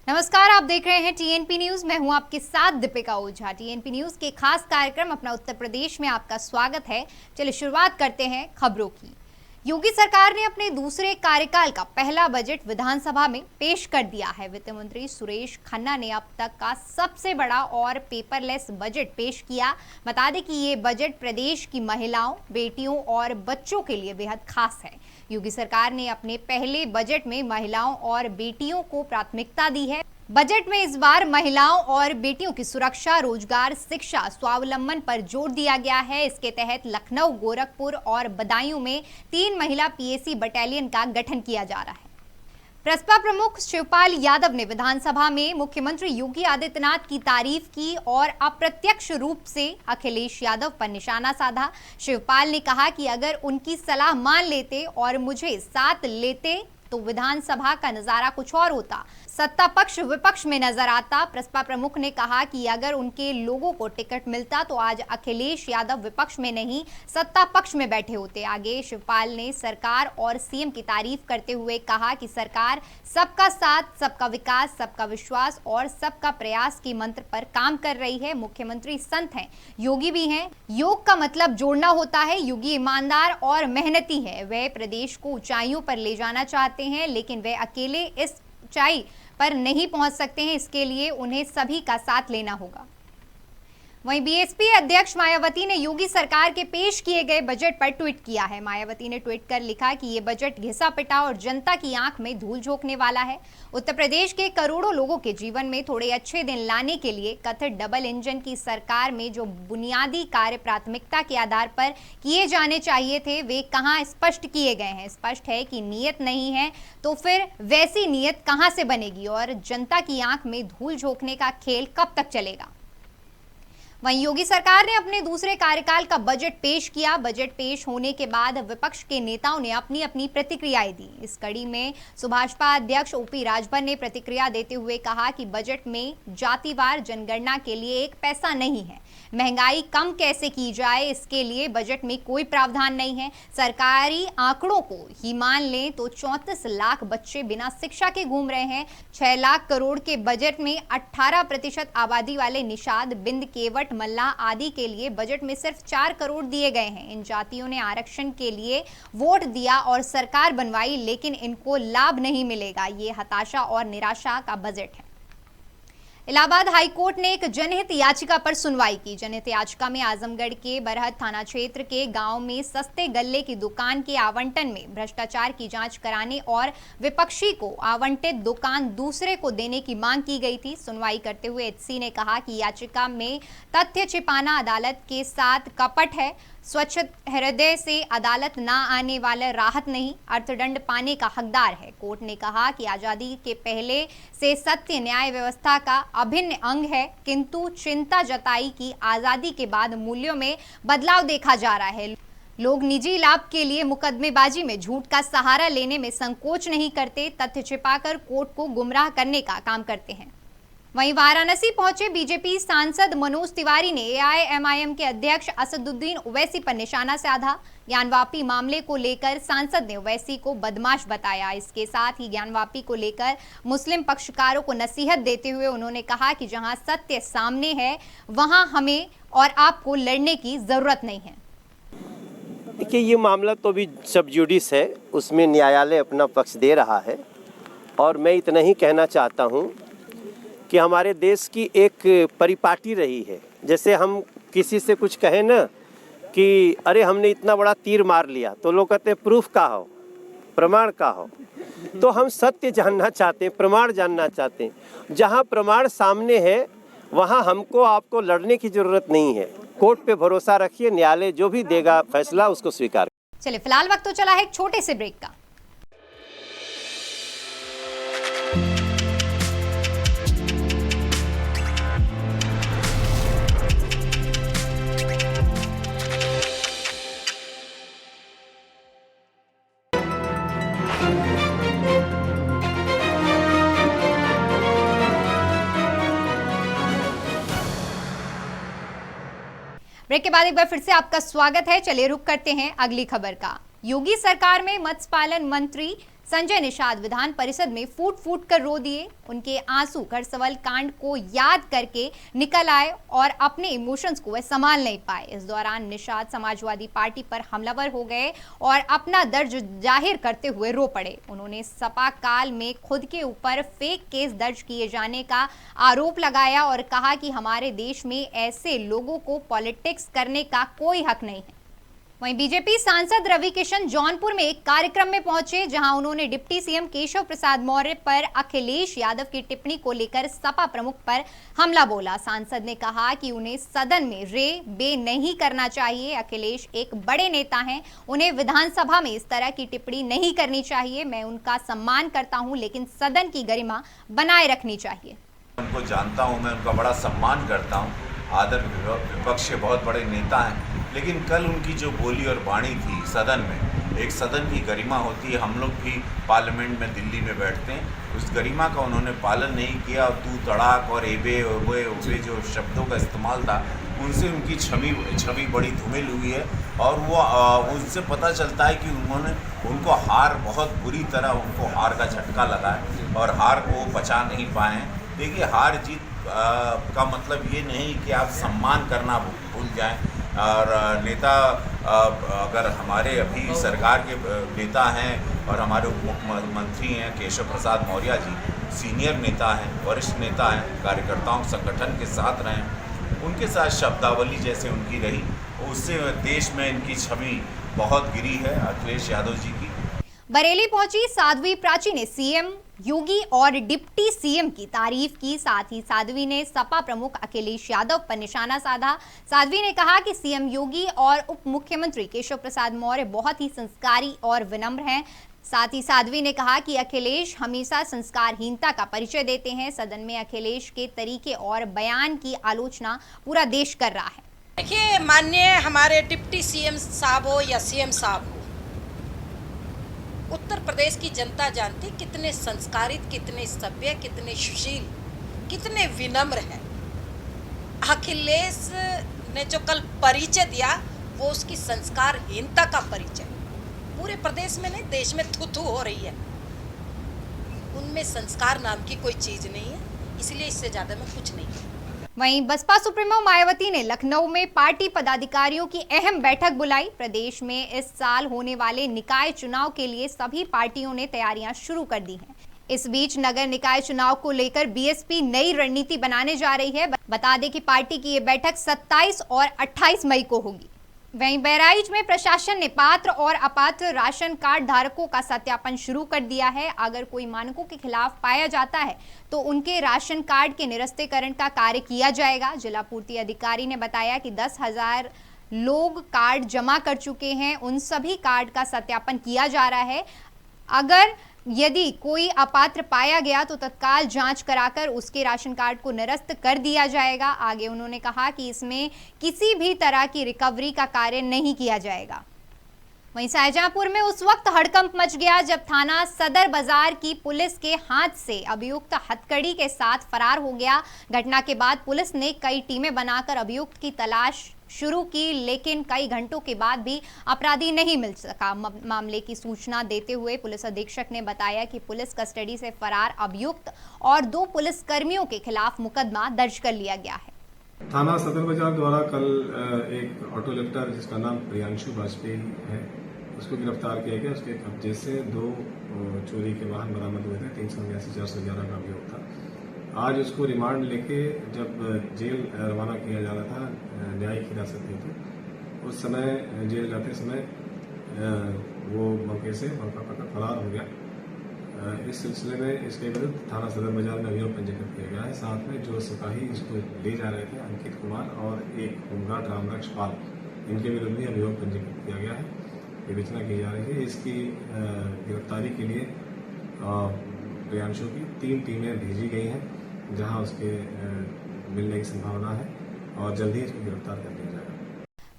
नमस्कार, आप देख रहे हैं टीएनपी न्यूज। मैं हूं आपके साथ दीपिका ओझा। टीएनपी न्यूज के खास कार्यक्रम अपना उत्तर प्रदेश में आपका स्वागत है। चलिए शुरुआत करते हैं खबरों की। योगी सरकार ने अपने दूसरे कार्यकाल का पहला बजट विधानसभा में पेश कर दिया है। वित्त मंत्री सुरेश खन्ना ने अब तक का सबसे बड़ा और पेपरलेस बजट पेश किया। बता दें कि ये बजट प्रदेश की महिलाओं, बेटियों और बच्चों के लिए बेहद खास है। योगी सरकार ने अपने पहले बजट में महिलाओं और बेटियों को प्राथमिकता दी है। बजट में इस बार महिलाओं और बेटियों की सुरक्षा, रोजगार, शिक्षा, स्वावलंबन पर जोर दिया गया है। इसके तहत लखनऊ, गोरखपुर और बदायूं में 3 महिला पीएसी बटालियन का गठन किया जा रहा है। प्रसपा प्रमुख शिवपाल यादव ने विधानसभा में मुख्यमंत्री योगी आदित्यनाथ की तारीफ की और अप्रत्यक्ष रूप से अखिलेश यादव पर निशाना साधा। शिवपाल ने कहा कि अगर उनकी सलाह मान लेते और मुझे साथ लेते तो विधानसभा का नजारा कुछ और होता, सत्ता पक्ष विपक्ष में नजर आता। प्रसपा प्रमुख ने कहा कि अगर उनके लोगों को टिकट मिलता तो आज अखिलेश यादव विपक्ष में नहीं सत्ता पक्ष में बैठे होते। आगे शिवपाल ने सरकार और सीएम की तारीफ करते हुए कहा कि सरकार सबका साथ, सबका विकास, सबका विश्वास और सबका प्रयास के मंत्र पर काम कर रही है। मुख्यमंत्री संत हैं, योगी भी हैं। योग का मतलब जोड़ना होता है। योगी ईमानदार और मेहनती है। वह प्रदेश को ऊंचाइयों पर ले जाना चाहते हैं, लेकिन वे अकेले इस ऊंचाई पर नहीं पहुंच सकते हैं। इसके लिए उन्हें सभी का साथ लेना होगा। वहीं बीएसपी अध्यक्ष मायावती ने योगी सरकार के पेश किए गए बजट पर ट्वीट किया है। मायावती ने ट्वीट कर लिखा कि ये बजट घिसा पिटा और जनता की आंख में धूल झोंकने वाला है। उत्तर प्रदेश के करोड़ों लोगों के जीवन में थोड़े अच्छे दिन लाने के लिए कथित डबल इंजन की सरकार में जो बुनियादी कार्य प्राथमिकता के आधार पर किए जाने चाहिए थे, वे कहां स्पष्ट किए गए हैं। स्पष्ट है कि नीयत नहीं है तो फिर वैसी नीयत कहां से बनेगी और जनता की आंख में धूल झोंकने का खेल कब तक चलेगा। वहीं योगी सरकार ने अपने दूसरे कार्यकाल का बजट पेश किया। बजट पेश होने के बाद विपक्ष के नेताओं ने अपनी अपनी प्रतिक्रियाएं दी। इस कड़ी में सुभाषपा अध्यक्ष ओपी राजभर ने प्रतिक्रिया देते हुए कहा कि बजट में जातिवार जनगणना के लिए एक पैसा नहीं है। महंगाई कम कैसे की जाए, इसके लिए बजट में कोई प्रावधान नहीं है। सरकारी आंकड़ों को ही मान लें तो 34 लाख बच्चे बिना शिक्षा के घूम रहे हैं। 6 लाख करोड़ के बजट में 18% आबादी वाले निषाद, बिंद, केवट, मल्ला आदि के लिए बजट में सिर्फ 4 करोड़ दिए गए हैं। इन जातियों ने आरक्षण के लिए वोट दिया और सरकार बनवाई, लेकिन इनको लाभ नहीं मिलेगा। ये हताशा और निराशा का बजट है। इलाहाबाद हाईकोर्ट ने एक जनहित याचिका पर सुनवाई की। जनहित याचिका में आजमगढ़ के बरहत थाना क्षेत्र के गांव में सस्ते गल्ले की दुकान के आवंटन में भ्रष्टाचार की जांच कराने और विपक्षी को आवंटित दुकान दूसरे को देने की मांग की गई थी। सुनवाई करते हुए एचसी ने कहा कि याचिका में तथ्य छिपाना अदालत के साथ कपट है। स्वच्छ हृदय से अदालत ना आने वाला राहत नहीं, अर्थदंड पाने का हकदार है। कोर्ट ने कहा कि आजादी के पहले से सत्य न्याय व्यवस्था का अभिन्न अंग है, किंतु चिंता जताई कि आजादी के बाद मूल्यों में बदलाव देखा जा रहा है। लोग निजी लाभ के लिए मुकदमेबाजी में झूठ का सहारा लेने में संकोच नहीं करते, तथ्य छिपाकर कोर्ट को गुमराह करने का काम करते हैं। वहीं वाराणसी पहुंचे बीजेपी सांसद मनोज तिवारी ने एआईएमआईएम के अध्यक्ष असदुद्दीन ओवैसी पर निशाना साधा। ज्ञानवापी मामले को लेकर सांसद ने ओवैसी को बदमाश बताया। इसके साथ ही ज्ञानवापी को लेकर मुस्लिम पक्षकारों को नसीहत देते हुए उन्होंने कहा कि जहां सत्य सामने है वहां हमें और आपको लड़ने की जरूरत नहीं है। देखिए, ये मामला तो भी सब जुडिस है, उसमें न्यायालय अपना पक्ष दे रहा है और मैं इतना ही कहना चाहता हूँ कि हमारे देश की एक परिपाटी रही है। जैसे हम किसी से कुछ कहें ना कि अरे हमने इतना बड़ा तीर मार लिया, तो लोग कहते हैं प्रूफ का हो, प्रमाण का हो। तो हम सत्य जानना चाहते हैं, प्रमाण जानना चाहते हैं। जहाँ प्रमाण सामने है वहाँ हमको आपको लड़ने की ज़रूरत नहीं है। कोर्ट पे भरोसा रखिए, न्यायालय जो भी देगा फैसला उसको स्वीकार। चलिए फिलहाल वक्त तो चला है एक छोटे से ब्रेक का। ब्रेक के बाद एक बार फिर से आपका स्वागत है। चलिए रुक करते हैं अगली खबर का। योगी सरकार में मत्स्य पालन मंत्री संजय निषाद विधान परिषद में फूट फूट कर रो दिए। उनके आंसू करसवल कांड को याद करके निकल आए और अपने इमोशंस को वह संभाल नहीं पाए। इस दौरान निषाद समाजवादी पार्टी पर हमलावर हो गए और अपना दर्द जाहिर करते हुए रो पड़े। उन्होंने सपा काल में खुद के ऊपर फेक केस दर्ज किए जाने का आरोप लगाया और कहा कि हमारे देश में ऐसे लोगों को पॉलिटिक्स करने का कोई हक नहीं है। वहीं बीजेपी सांसद रवि किशन जौनपुर में एक कार्यक्रम में पहुंचे, जहां उन्होंने डिप्टी सीएम केशव प्रसाद मौर्य पर अखिलेश यादव की टिप्पणी को लेकर सपा प्रमुख पर हमला बोला। सांसद ने कहा कि उन्हें सदन में रे बे नहीं करना चाहिए। अखिलेश एक बड़े नेता हैं, उन्हें विधानसभा में इस तरह की टिप्पणी नहीं करनी चाहिए। मैं उनका सम्मान करता हूं, लेकिन सदन की गरिमा बनाए रखनी चाहिए। उनको जानता हूं, मैं उनका बड़ा सम्मान करता हूं। आदर विपक्ष के बहुत बड़े नेता हैं, लेकिन कल उनकी जो बोली और वाणी थी सदन में, एक सदन की गरिमा होती है। हम लोग भी पार्लियामेंट में दिल्ली में बैठते हैं, उस गरिमा का उन्होंने पालन नहीं किया और तू तड़ाक और एबे ओबे जो शब्दों का इस्तेमाल था, उनसे उनकी छवि बड़ी धूमिल हुई है। और वो उससे पता चलता है कि उनको हार बहुत बुरी तरह उनको हार का झटका लगा है और हार को बचा नहीं पाए हैं। देखिए, हार जीत का मतलब ये नहीं कि आप सम्मान करना भूल जाएं। और नेता अगर हमारे अभी सरकार के नेता हैं और हमारे उप मुख्यमंत्री हैं केशव प्रसाद मौर्य जी, सीनियर नेता हैं, वरिष्ठ नेता हैं, कार्यकर्ताओं संगठन के साथ रहे, उनके साथ शब्दावली जैसे उनकी रही, उससे देश में इनकी छवि बहुत गिरी है अखिलेश यादव जी की। बरेली पहुंची साध्वी प्राची ने सीएम योगी और डिप्टी सीएम की तारीफ की। साथ ही साध्वी ने सपा प्रमुख अखिलेश यादव पर निशाना साधा। साध्वी ने कहा कि सीएम योगी और उप मुख्यमंत्री केशव प्रसाद मौर्य बहुत ही संस्कारी और विनम्र हैं। साथ ही साध्वी ने कहा कि अखिलेश हमेशा संस्कारहीनता का परिचय देते हैं। सदन में अखिलेश के तरीके और बयान की आलोचना पूरा देश कर रहा है। देखिए, माननीय हमारे डिप्टी सीएम साहब हो या सीएम साहब हो, उत्तर प्रदेश की जनता जानती कितने संस्कारित, कितने सभ्य, कितने सुशील, कितने विनम्र हैं। अखिलेश ने जो कल परिचय दिया वो उसकी संस्कारहीनता का परिचय। पूरे प्रदेश में नहीं, देश में थू हो रही है। उनमें संस्कार नाम की कोई चीज नहीं है, इसलिए इससे ज्यादा में कुछ नहीं है। वहीं बसपा सुप्रीमो मायावती ने लखनऊ में पार्टी पदाधिकारियों की अहम बैठक बुलाई। प्रदेश में इस साल होने वाले निकाय चुनाव के लिए सभी पार्टियों ने तैयारियां शुरू कर दी हैं। इस बीच नगर निकाय चुनाव को लेकर बीएसपी नई रणनीति बनाने जा रही है। बता दें कि पार्टी की ये बैठक 27 और 28 मई को होगी। वहीं बहराइच में प्रशासन ने पात्र और अपात्र राशन कार्ड धारकों का सत्यापन शुरू कर दिया है। अगर कोई मानकों के खिलाफ पाया जाता है तो उनके राशन कार्ड के निरस्तीकरण का कार्य किया जाएगा। जिला पूर्ति अधिकारी ने बताया कि 10,000 लोग कार्ड जमा कर चुके हैं, उन सभी कार्ड का सत्यापन किया जा रहा है। अगर यदि कोई अपात्र पाया गया तो तत्काल जांच कराकर उसके राशन कार्ड को निरस्त कर दिया जाएगा। आगे उन्होंने कहा कि इसमें किसी भी तरह की रिकवरी का कार्य नहीं किया जाएगा। वहीं शाहजहांपुर में उस वक्त हड़कंप मच गया जब थाना सदर बाजार की पुलिस के हाथ से अभियुक्त हथकड़ी के साथ फरार हो गया। घटना के बाद पुलिस ने कई टीमें बनाकर अभियुक्त की तलाश शुरू की, लेकिन कई घंटों के बाद भी अपराधी नहीं मिल सका। मामले की सूचना देते हुए पुलिस अधीक्षक ने बताया कि पुलिस कस्टडी से फरार अभियुक्त और 2 पुलिस कर्मियों के खिलाफ मुकदमा दर्ज कर लिया गया है। थाना सदर बाजार द्वारा कल एक ऑटो लिफ्टर जिसका नाम प्रियांशु वाजपेयी है, उसको गिरफ्तार किया गया। उसके कब्जे से 2 चोरी के वाहन बरामद हुए थे। 382,411 का अभियोग था। आज उसको रिमांड लेके जब जेल रवाना किया जा रहा था, न्यायिक हिरासत में थे, उस समय जेल जाते समय वो मौके से फरार हो गया। इस सिलसिले में इसके विरुद्ध थाना सदर बाजार में अभियोग पंजीकृत किया गया है। साथ में जो सिपाही इसको ले जा रहे थे अंकित कुमार और एक होमगार्ड रामरक्ष पाल, इनके विरुद्ध भी अभियोग पंजीकृत किया गया है। विवेचना की जा रही है। इसकी गिरफ्तारी के लिए प्रियांशु की 3 टीमें भेजी गई हैं, जहां उसके मिलने की संभावना है और जल्द ही इसको गिरफ्तार कर लिया जाएगा।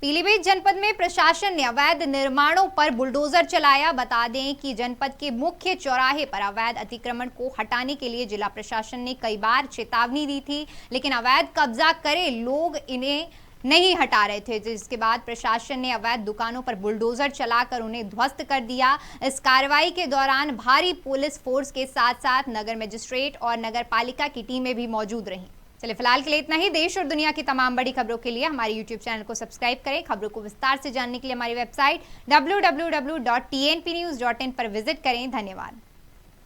पीलीभीत जनपद में प्रशासन ने अवैध निर्माणों पर बुलडोजर चलाया। बता दें कि जनपद के मुख्य चौराहे पर अवैध अतिक्रमण को हटाने के लिए जिला प्रशासन ने कई बार चेतावनी दी थी, लेकिन अवैध कब्जा करे लोग इन्हें नहीं हटा रहे थे, जिसके बाद प्रशासन ने अवैध दुकानों पर बुलडोजर चलाकर उन्हें ध्वस्त कर दिया। इस कार्रवाई के दौरान भारी पुलिस फोर्स के साथ साथ नगर मजिस्ट्रेट और नगर पालिका की टीमें भी मौजूद रहीं। चलिए फिलहाल के लिए इतना ही। देश और दुनिया की तमाम बड़ी खबरों के लिए हमारे YouTube चैनल को सब्सक्राइब करें। खबरों को विस्तार से जानने के लिए हमारी वेबसाइट www.tnpnews.in पर विजिट करें। धन्यवाद।